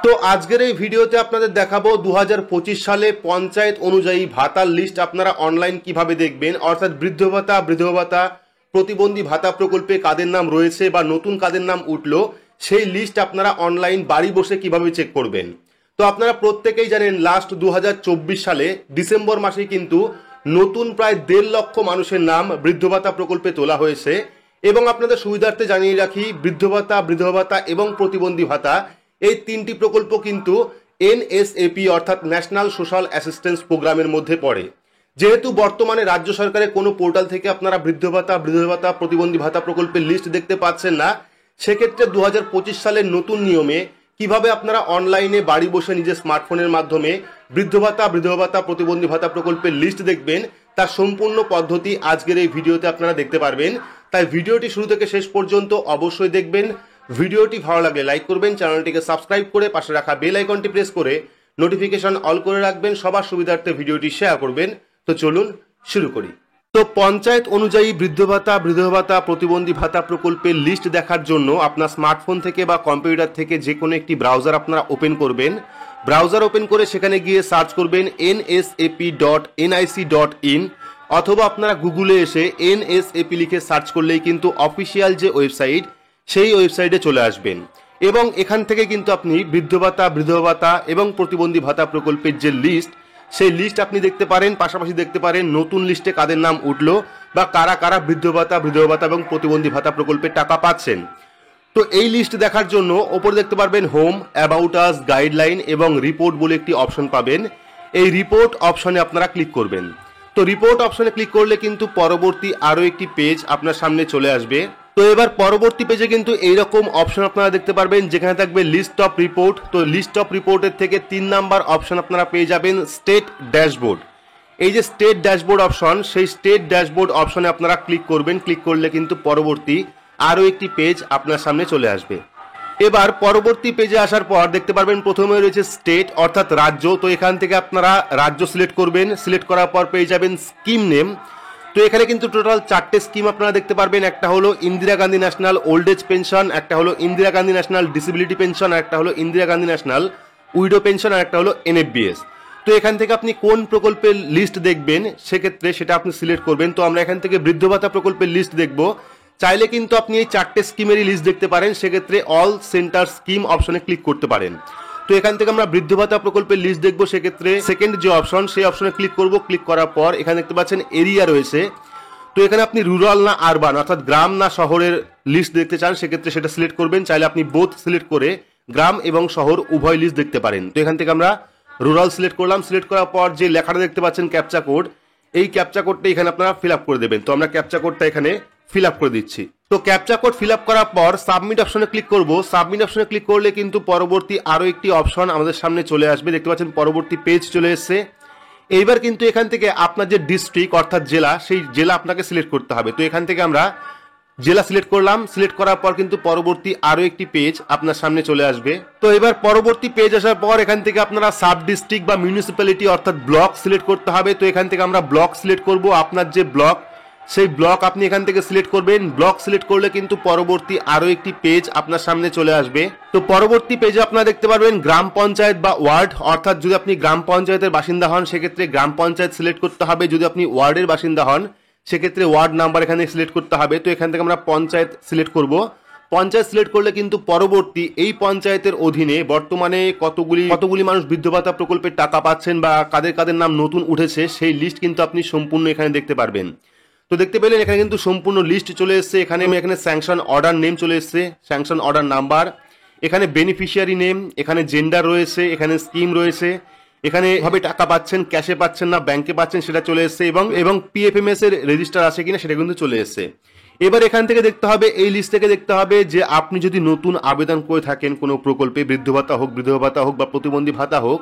তো আজকের এই ভিডিওতে আপনাদের দেখাবো 2025 সালে পঞ্চায়েত অনুযায়ী ভাতার লিস্ট আপনারা অনলাইন কিভাবে দেখবেন, অর্থাৎ বৃদ্ধ ভাতা, বিধবা ভাতা, প্রতিবন্ধী ভাতা প্রকল্পে কাদের নাম রয়েছে বা নতুন কাদের নাম উঠলো সেই লিস্ট আপনারা অনলাইন বাড়ি বসে কিভাবে চেক করবেন। তো আপনারা প্রত্যেকেই জানেন লাস্ট 2024 সালে ডিসেম্বর মাসে কিন্তু নতুন প্রায় 1.5 লক্ষ মানুষের নাম বৃদ্ধ ভাতা প্রকল্পে তোলা হয়েছে। এবং আপনাদের সুবিধার্থে জানিয়ে রাখি, বৃদ্ধ ভাতা, বিধবা ভাতা এবং প্রতিবন্ধী ভাতা এই তিনটি প্রকল্প কিন্তু NSAP অর্থাৎ ন্যাশনাল সোশ্যাল অ্যাসিস্ট্যান্স প্রোগ্রামের মধ্যে পড়ে। যেহেতু বর্তমানে রাজ্য সরকারের কোনো পোর্টাল থেকে আপনারা বৃদ্ধ ভাতা, বিধবা ভাতা, প্রতিবন্ধী ভাতা প্রকল্পের লিস্ট দেখতে পাচ্ছেন না, সেক্ষেত্রে 2025 সালের নতুন নিয়মে কিভাবে আপনারা অনলাইনে বাড়ি বসে নিজের স্মার্টফোনের মাধ্যমে বৃদ্ধ ভাতা, বিধবা ভাতা, প্রতিবন্ধী ভাতা প্রকল্পের লিস্ট দেখবেন তার সম্পূর্ণ পদ্ধতি আজকের এই ভিডিওতে আপনারা দেখতে পারবেন। তাই ভিডিওটি শুরু থেকে শেষ পর্যন্ত অবশ্যই দেখবেন। ভিডিওটি ভালো লাগলে লাইক করবেন, চ্যানেলটিকে সাবস্ক্রাইব করে পাশে রাখা বেল আইকনটি প্রেস করে নোটিফিকেশন অল করে রাখবেন, সবার সুবিধার্থে ভিডিওটি শেয়ার করবেন। তো চলুন শুরু করি। তো পঞ্চায়েত অনুযায়ী বৃদ্ধ ভাতা, বিধবা ভাতা, প্রতিবন্ধী ভাতা প্রকল্পের লিস্ট দেখার জন্য আপনার স্মার্টফোন থেকে বা কম্পিউটার থেকে যে কোনো একটি ব্রাউজার আপনারা ওপেন করবেন। ব্রাউজার ওপেন করে সেখানে গিয়ে সার্চ করবেন nsap.nic.in, অথবা আপনারা গুগলে এসে NSAP লিখে সার্চ করলেই কিন্তু অফিসিয়াল যে ওয়েবসাইট সেই ওয়েবসাইটে চলে আসবেন। এবং এখান থেকে কিন্তু আপনি বৃদ্ধ ভাতা, বিধবা ভাতা এবং প্রতিবন্ধী ভাতা প্রকল্পের যে লিস্ট সেই লিস্ট আপনি দেখতে পারেন। পাশাপাশি দেখতে পারেন নতুন লিস্টে কাদের নাম উঠলো বা কারা কারা বৃদ্ধ ভাতা, বিধবা ভাতা এবং প্রতিবন্ধী ভাতা প্রকল্পের টাকা পাচ্ছেন। তো এই লিস্ট দেখার জন্য ওপরে দেখতে পারবেন হোম, অ্যাবাউট আস, গাইডলাইন এবং রিপোর্ট বলে একটি অপশন পাবেন। এই রিপোর্ট অপশনে আপনারা ক্লিক করবেন। তো রিপোর্ট অপশনে ক্লিক করলে কিন্তু পরবর্তী আরও একটি পেজ আপনার সামনে চলে আসবে। তো এবার পরবর্তী পেজে কিন্তু এইরকম অপশন আপনারা দেখতে পারবেন যেখানে থাকবে লিস্ট অফ রিপোর্ট। তো লিস্ট অফ রিপোর্টের থেকে 3 নাম্বার অপশন আপনারা পেয়ে যাবেন স্টেট ড্যাশবোর্ড। এই যে স্টেট ড্যাশবোর্ড অপশন, সেই স্টেট ড্যাশবোর্ড অপশনে আপনারা ক্লিক করবেন। ক্লিক করলে কিন্তু পরবর্তী আরও একটি পেজ আপনার সামনে চলে আসবে। এবার পরবর্তী পেজে আসার পর দেখতে পারবেন প্রথমে রয়েছে স্টেট অর্থাৎ রাজ্য। তো এখান থেকে আপনারা রাজ্য সিলেক্ট করবেন। সিলেক্ট করার পর পেয়ে যাবেন স্কিম নেম। তো এখানে কিন্তু টোটাল 4টে স্কিম আপনারা দেখতে পারবেন। একটা হলো Indira Gandhi national old age pension, একটা হলো Indira Gandhi national disability pension, আর একটা হলো Indira Gandhi national widow pension, আর একটা হলো NFBS। তো এখান থেকে আপনি কোন প্রকল্পের লিস্ট দেখবেন সেক্ষেত্রে সেটা আপনি সিলেক্ট করবেন। তো আমরা এখান থেকে বৃদ্ধ ভাতা প্রকল্পের লিস্ট দেখব। চাইলে কিন্তু আপনি এই 4টে স্কিমেরই লিস্ট দেখতে পারেন, সেক্ষেত্রে অল সেন্টার স্কিম অপশনে ক্লিক করতে পারেন। তো এখান থেকে আমরা বৃদ্ধ ভাতা প্রকল্পের লিস্ট দেখবো, সেক্ষেত্রে সেকেন্ড যে অপশন সেই অপশনে ক্লিক করব। ক্লিক করার পর এখানে দেখতে পাচ্ছেন এরিয়া রয়েছে। তো এখানে আপনি রুরাল না আরবান অর্থাৎ গ্রাম না শহরের লিস্ট দেখতে চান সেক্ষেত্রে সেটা সিলেক্ট করবেন। চাইলে আপনি বোথ সিলেক্ট করে গ্রাম এবং শহর উভয় লিস্ট দেখতে পারেন। তো এখান থেকে আমরা রুরাল সিলেক্ট করলাম। সিলেক্ট করার পর যে লেখাটা দেখতে পাচ্ছেন ক্যাপচা কোড, এই ক্যাপচা কোডটা এখানে আপনারা ফিল আপ করে দেবেন। তো আমরা ক্যাপচা কোডটা এখানে ফিল আপ করে দিচ্ছি। তো ক্যাপচা কোড ফিল আপ করার পর সাবমিট অপশনে ক্লিক করব। সাবমিট অপশনে ক্লিক করলে কিন্তু পরবর্তী আরও একটি অপশন আমাদের সামনে চলে আসবে। দেখতে পাচ্ছেন পরবর্তী পেজ চলে এসেছে। এইবার কিন্তু এখান থেকে আপনার যে ডিস্ট্রিক্ট অর্থাৎ জেলা, সেই জেলা আপনাকে সিলেক্ট করতে হবে। তো এখান থেকে আমরা জেলা সিলেক্ট করলাম। সিলেক্ট করার পর কিন্তু পরবর্তী আরও একটি পেজ আপনার সামনে চলে আসবে। তো এবার পরবর্তী পেজ আসার পর এখান থেকে আপনারা সাব ডিস্ট্রিক্ট বা মিউনিসিপ্যালিটি অর্থাৎ ব্লক সিলেক্ট করতে হবে। তো এখান থেকে আমরা ব্লক সিলেক্ট করব। আপনার যে ব্লক সেই ব্লক আপনি এখান থেকে সিলেক্ট করবেন। ব্লক সিলেক্ট করলে কিন্তু পরবর্তী আরও একটি পেজ আপনার সামনে চলে আসবে। তো পরবর্তী পেজে আপনারা দেখতে পারবেন গ্রাম পঞ্চায়েত বা ওয়ার্ড, অর্থাৎ যদি আপনি গ্রাম পঞ্চায়েতের বাসিন্দা হন সেক্ষেত্রে গ্রাম পঞ্চায়েত সিলেক্ট করতে হবে। যদি আপনি ওয়ার্ডের বাসিন্দা হন সেক্ষেত্রে ওয়ার্ড নাম্বার এখানে সিলেক্ট করতে হবে। তো এখান থেকে আমরা পঞ্চায়েত সিলেক্ট করব। পঞ্চায়েত সিলেক্ট করলে কিন্তু পরবর্তী এই পঞ্চায়েতের অধীনে বর্তমানে কতগুলি মানুষ বৃদ্ধ ভাতা প্রকল্পের টাকা পাচ্ছেন বা কাদের কাদের নাম নতুন উঠেছে সেই লিস্ট কিন্তু আপনি সম্পূর্ণ এখানে দেখতে পারবেন। তো দেখতে পেলেন এখানে কিন্তু সম্পূর্ণ লিস্ট চলে এসেছে। এখানে স্যাংশন অর্ডার নেম চলে এসেছে, স্যাংশন অর্ডার নাম্বার, এখানে বেনিফিশিয়ারি নেম, এখানে জেন্ডার রয়েছে, এখানে স্কিম রয়েছে, এখানে ভাবে টাকা পাচ্ছেন, ক্যাশে পাচ্ছেন না ব্যাংকে পাচ্ছেন সেটা চলে এসেছে, এবং PFMS এর রেজিস্টার আছে কিনা সেটা কিন্তু চলে এসেছে। এবার এখান থেকে দেখতে হবে, এই লিস্ট থেকে দেখতে হবে যে আপনি যদি নতুন আবেদন করে থাকেন কোনো প্রকল্পে, বৃদ্ধ ভাতা হোক, বিধবা ভাতা হোক বা প্রতিবন্ধী ভাতা হোক,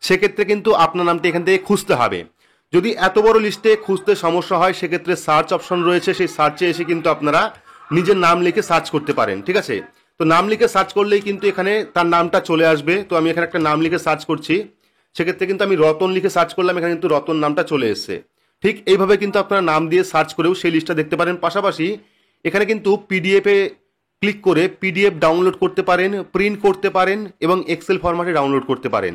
সেক্ষেত্রে কিন্তু আপনার নামটা এখান থেকে খুঁজতে হবে। যদি এত বড় লিস্টে খুঁজতে সমস্যা হয় সেক্ষেত্রে সার্চ অপশন রয়েছে, সেই সার্চে এসে কিন্তু আপনারা নিজের নাম লিখে সার্চ করতে পারেন। ঠিক আছে, তো নাম লিখে সার্চ করলেই কিন্তু এখানে তার নামটা চলে আসবে। তো আমি এখানে একটা নাম লিখে সার্চ করছি, সেক্ষেত্রে কিন্তু আমি রতন লিখে সার্চ করলাম, এখানে কিন্তু রতন নামটা চলে এসেছে। ঠিক এইভাবে কিন্তু আপনারা নাম দিয়ে সার্চ করেও সেই লিস্টটা দেখতে পারেন। পাশাপাশি এখানে কিন্তু PDF এ ক্লিক করে পিডিএফ ডাউনলোড করতে পারেন, প্রিন্ট করতে পারেন এবং এক্সেল ফরম্যাটে ডাউনলোড করতে পারেন।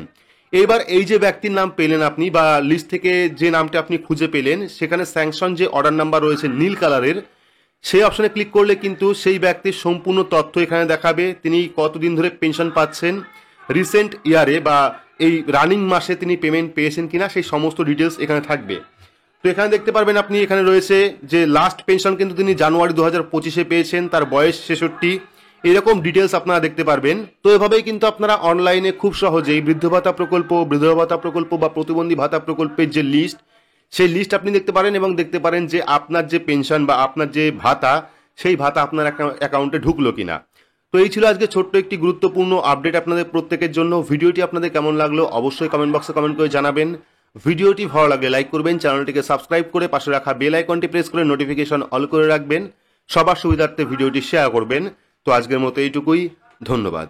এবার এই যে ব্যক্তির নাম পেলেন আপনি বা লিস্ট থেকে যে নামটা আপনি খুঁজে পেলেন, সেখানে স্যাংশন যে অর্ডার নাম্বার রয়েছে নীল কালারের, সেই অপশনে ক্লিক করলে কিন্তু সেই ব্যক্তির সম্পূর্ণ তথ্য এখানে দেখাবে। তিনি কতদিন ধরে পেনশন পাচ্ছেন, রিসেন্ট ইয়ারে বা এই রানিং মাসে তিনি পেমেন্ট পেয়েছেন কিনা, সেই সমস্ত ডিটেলস এখানে থাকবে। তো এখানে দেখতে পারবেন আপনি, এখানে রয়েছে যে লাস্ট পেনশন কিন্তু তিনি জানুয়ারি 2025-এ পেয়েছেন, তার বয়স 66, এরকম ডিটেলস আপনারা দেখতে পারবেন। তো এভাবেই কিন্তু আপনারা অনলাইনে খুব সহজেই বৃদ্ধ ভাতা প্রকল্প, বিধবা ভাতা প্রকল্প বা প্রতিবন্ধী ভাতা প্রকল্পের যে লিস্ট, সেই লিস্ট আপনি দেখতে পারেন এবং দেখতে পারেন যে আপনার যে পেনশন বা আপনার যে ভাতা, সেই ভাতা আপনার অ্যাকাউন্টে ঢুকলো কিনা। তো এই ছিল আজকে ছোট্ট একটি গুরুত্বপূর্ণ আপডেট আপনাদের প্রত্যেকের জন্য। ভিডিওটি আপনাদের কেমন লাগলো অবশ্যই কমেন্ট বক্সে কমেন্ট করে জানাবেন। ভিডিওটি ভালো লাগলে লাইক করবেন, চ্যানেলটিকে সাবস্ক্রাইব করে পাশে রাখা বেল আইকনটি প্রেস করে নোটিফিকেশন অল করে রাখবেন, সবার সুবিধার্থে ভিডিওটি শেয়ার করবেন। তো আজকের মতো এইটুকুই, ধন্যবাদ।